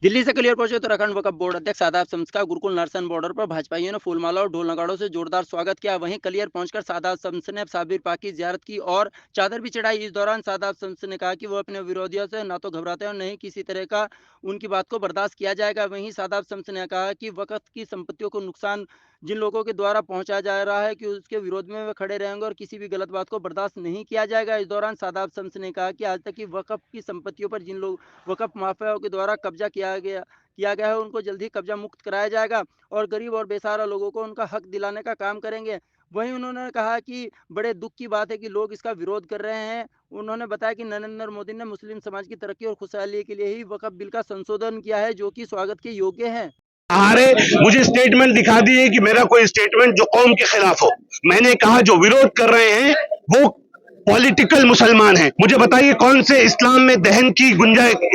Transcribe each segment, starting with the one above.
दिल्ली से क्लियर पहुंचे उत्तराखंड वक्फ बोर्ड अध्यक्ष आदाब शम्स का गुरुकुल नरसन बॉर्डर पर भाजपाइयों ने फूलमाला और ढोल नगाड़ों से जोरदार स्वागत किया। वहीं कलियर पहुंचकर सादात शम्स ने साबिर पाक की जियारत की और चादर भी चढ़ाई। इस दौरान सादात शम्स ने कहा कि वो अपने विरोधियों से न तो घबराते और न ही किसी तरह का उनकी बात को बर्दाश्त किया जाएगा। वहीं सादात शम्स ने कहा कि वक़्त की संपत्तियों को नुकसान जिन लोगों के द्वारा पहुंचाया जा रहा है कि उसके विरोध में वे खड़े रहेंगे और किसी भी गलत बात को बर्दाश्त नहीं किया जाएगा। इस दौरान सादात शम्स ने कहा कि आज तक की वक़्फ की संपत्तियों पर जिन लोग वक़्फ माफियाओं के द्वारा कब्जा किया गया है उनको जल्द ही कब्जा मुक्त कराया जाएगा और गरीब और बेसहारा लोगों को उनका हक दिलाने का काम करेंगे। वहीं उन्होंने कहा कि बड़े दुख की बात है कि लोग इसका विरोध कर रहे हैं। उन्होंने बताया कि नरेंद्र मोदी ने मुस्लिम समाज की तरक्की और खुशहाली के लिए ही वक्फ बिल का संशोधन किया है जो कि स्वागत के योग्य है। मुझे स्टेटमेंट दिखा दिए कि मेरा कोई स्टेटमेंट जो कौम के खिलाफ हो। मैंने कहा जो विरोध कर रहे हैं वो पॉलिटिकल मुसलमान हैं। मुझे बताइए कौन से इस्लाम में दहन की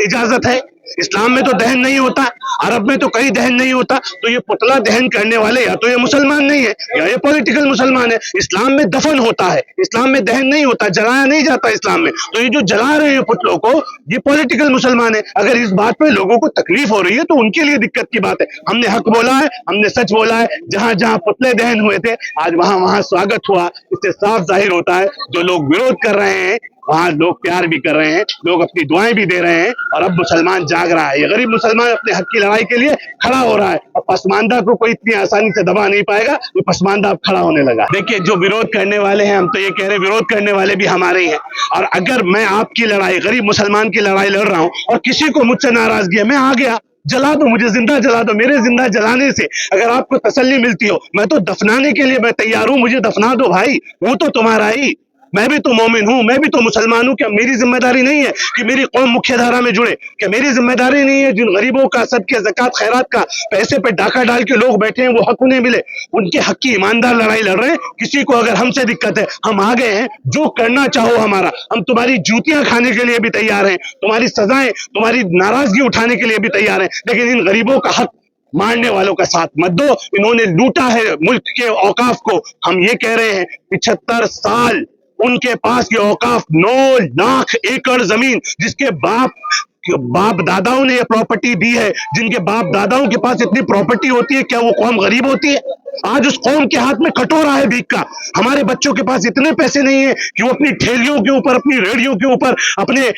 इजाजत है? इस्लाम में तो दहन नहीं होता, अरब में तो कहीं दहन नहीं होता। तो ये पुतला दहन करने वाले या तो ये मुसलमान नहीं है या ये पॉलिटिकल मुसलमान है। इस्लाम में दफन होता है, इस्लाम में दहन नहीं होता, जलाया नहीं जाता इस्लाम में। तो ये जो जला रहे हैं पुतलों को ये पॉलिटिकल मुसलमान है। अगर इस बात पे लोगों को तकलीफ हो रही है तो उनके लिए दिक्कत की बात है। हमने हक बोला है, हमने सच बोला है। जहां जहां पुतले दहन हुए थे आज वहां वहां स्वागत हुआ। इससे साफ जाहिर होता है जो लोग विरोध कर रहे हैं वहां लोग प्यार भी कर रहे हैं, लोग अपनी दुआएं भी दे रहे हैं और अब मुसलमान जाग रहा है। ये गरीब मुसलमान अपने हक की लड़ाई के लिए खड़ा हो रहा है और पसमानदा को कोई इतनी आसानी से दबा नहीं पाएगा। ये पसमानदा अब खड़ा होने लगा। देखिए जो विरोध करने वाले हैं, हम तो ये कह रहे हैं विरोध करने वाले भी हमारे ही हैं। और अगर मैं आपकी लड़ाई, गरीब मुसलमान की लड़ाई लड़ रहा हूं और किसी को मुझसे नाराजगी है, मैं आ गया, जला दो, मुझे जिंदा जला दो। मेरे जिंदा जलाने से अगर आपको तसल्ली मिलती हो, मैं तो दफनाने के लिए मैं तैयार हूं, मुझे दफना दो भाई, वो तो तुम्हारा ही। मैं भी तो मोमिन हूं, मैं भी तो मुसलमान हूं। क्या मेरी जिम्मेदारी नहीं है कि मेरी कौम मुख्य धारा में जुड़े? क्या मेरी जिम्मेदारी नहीं है जिन गरीबों का सदके ज़कात खैरात का पैसे पे डाका डाल के लोग बैठे हैं वो हक उन्हें मिले? उनके हक की ईमानदार लड़ाई लड़ रहे हैं। किसी को अगर हमसे दिक्कत है, हम आ गए हैं, जो करना चाहो हमारा, हम तुम्हारी जूतियां खाने के लिए भी तैयार हैं, तुम्हारी सजाएं, तुम्हारी नाराजगी उठाने के लिए भी तैयार हैं। लेकिन इन गरीबों का हक मारने वालों का साथ मत दो। इन्होंने लूटा है मुल्क के औकाफ को। हम ये कह रहे हैं 75 साल उनके पास ये औकाफ 9 लाख एकड़ जमीन, जिसके बाप दादाओं ने ये प्रॉपर्टी दी है, जिनके बाप दादाओं के पास इतनी प्रॉपर्टी होती है, क्या वो कौम गरीब होती है? आज उस कौम के हाथ में कटोरा है भीख का। हमारे बच्चों के पास इतने पैसे नहीं है कि वो अपनी ठेलियों के ऊपर, अपनी रेडियो के ऊपर, अपने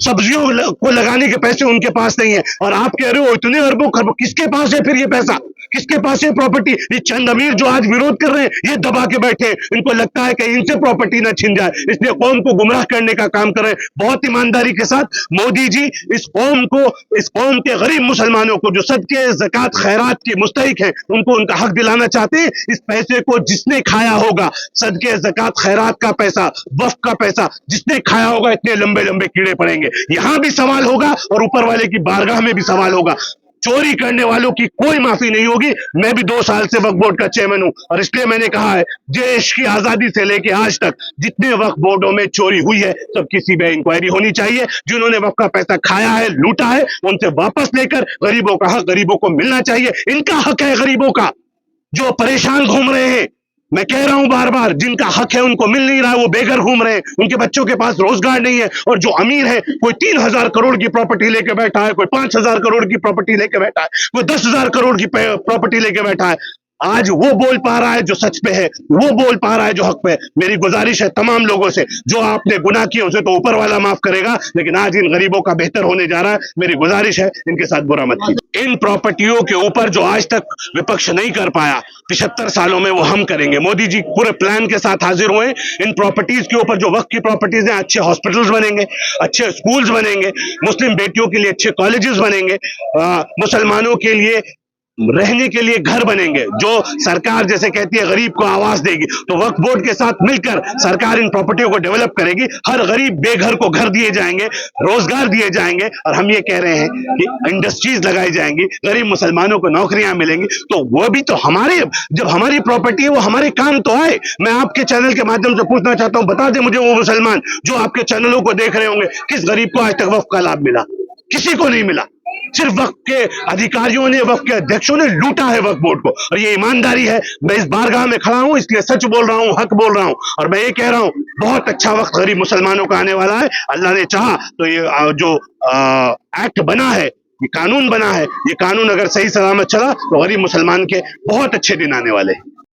सब्जियों को लगाने के पैसे उनके पास नहीं है। और आप कह रहे हो इतने अरबों खरबों, किसके पास है फिर ये पैसा? किसके पास है प्रॉपर्टी? ये चंद अमीर जो आज विरोध कर रहे हैं ये दबा के बैठे, इनको लगता है कि इनसे प्रॉपर्टी ना छिन जाए, इसलिए कौम को गुमराह करने का काम कर रहे हैं। बहुत ईमानदारी के साथ मोदी जी इस कौम के गरीब मुसलमानों को जो सदके ज़कात खैरात की मुस्तहिक है उनको उनका हक दिलाना चाहते हैं। इस पैसे को जिसने खाया होगा, सदके ज़कात खैरात का पैसा, वक्फ का पैसा जिसने खाया होगा, इतने लंबे लंबे कीड़े पड़ेंगे। यहां भी सवाल होगा और ऊपर वाले की बारगाह में भी सवाल होगा। चोरी करने वालों की कोई माफी नहीं होगी। मैं भी 2 साल से वक्फ बोर्ड का चेयरमैन हूं और इसलिए मैंने कहा है देश की आजादी से लेकर आज तक जितने वक्फ बोर्डों में चोरी हुई है सब की सीबीआई इंक्वायरी होनी चाहिए। जिन्होंने वक्फ का पैसा खाया है, लूटा है, उनसे वापस लेकर गरीबों का हक गरीबों को मिलना चाहिए। इनका हक है गरीबों का, जो परेशान घूम रहे हैं। मैं कह रहा हूं बार बार, जिनका हक है उनको मिल नहीं रहा है, वो बेघर घूम रहे हैं, उनके बच्चों के पास रोजगार नहीं है। और जो अमीर है, कोई 3,000 करोड़ की प्रॉपर्टी लेके बैठा है, कोई 5,000 करोड़ की प्रॉपर्टी लेके बैठा है, कोई 10,000 करोड़ की प्रॉपर्टी लेके बैठा है। आज वो बोल पा रहा है जो सच पे है, वो बोल पा रहा है जो हक पे है। मेरी गुजारिश है तमाम लोगों से, जो आपने गुनाह किए उसे तो ऊपर वाला माफ करेगा, लेकिन आज इन गरीबों का बेहतर होने जा रहा है। मेरी गुजारिश है इनके साथ बुरा मत कीजिए। इन प्रॉपर्टियों के ऊपर जो आज तक विपक्ष नहीं कर पाया, 75 सालों में वो हम करेंगे। मोदी जी पूरे प्लान के साथ हाजिर हुए। इन प्रॉपर्टीज के ऊपर जो वक्त की प्रॉपर्टीज हैं, अच्छे हॉस्पिटल्स बनेंगे, अच्छे स्कूल्स बनेंगे, मुस्लिम बेटियों के लिए अच्छे कॉलेजेस बनेंगे, मुसलमानों के लिए रहने के लिए घर बनेंगे। जो सरकार जैसे कहती है गरीब को आवास देगी, तो वक्फ बोर्ड के साथ मिलकर सरकार इन प्रॉपर्टियों को डेवलप करेगी। हर गरीब बेघर को घर दिए जाएंगे, रोजगार दिए जाएंगे। और हम ये कह रहे हैं कि इंडस्ट्रीज लगाई जाएंगी, गरीब मुसलमानों को नौकरियां मिलेंगी। तो वो भी तो हमारे, जब हमारी प्रॉपर्टी है वो हमारे काम तो आए। मैं आपके चैनल के माध्यम से पूछना चाहता हूं, बता दे मुझे वो मुसलमान जो आपके चैनलों को देख रहे होंगे, किस गरीब को आज तक वक्फ का लाभ मिला? किसी को नहीं मिला। सिर्फ वक्फ के अधिकारियों ने, वक्फ के अध्यक्षों ने लूटा है वक्फ बोर्ड को, और ये ईमानदारी है। मैं इस बारगाह में खड़ा हूं इसलिए सच बोल रहा हूं, हक बोल रहा हूं। और मैं ये कह रहा हूं बहुत अच्छा वक्त गरीब मुसलमानों का आने वाला है। अल्लाह ने चाहा तो ये जो एक्ट बना है ये कानून बना है, ये कानून अगर सही सलामत चला तो गरीब मुसलमान के बहुत अच्छे दिन आने वाले हैं।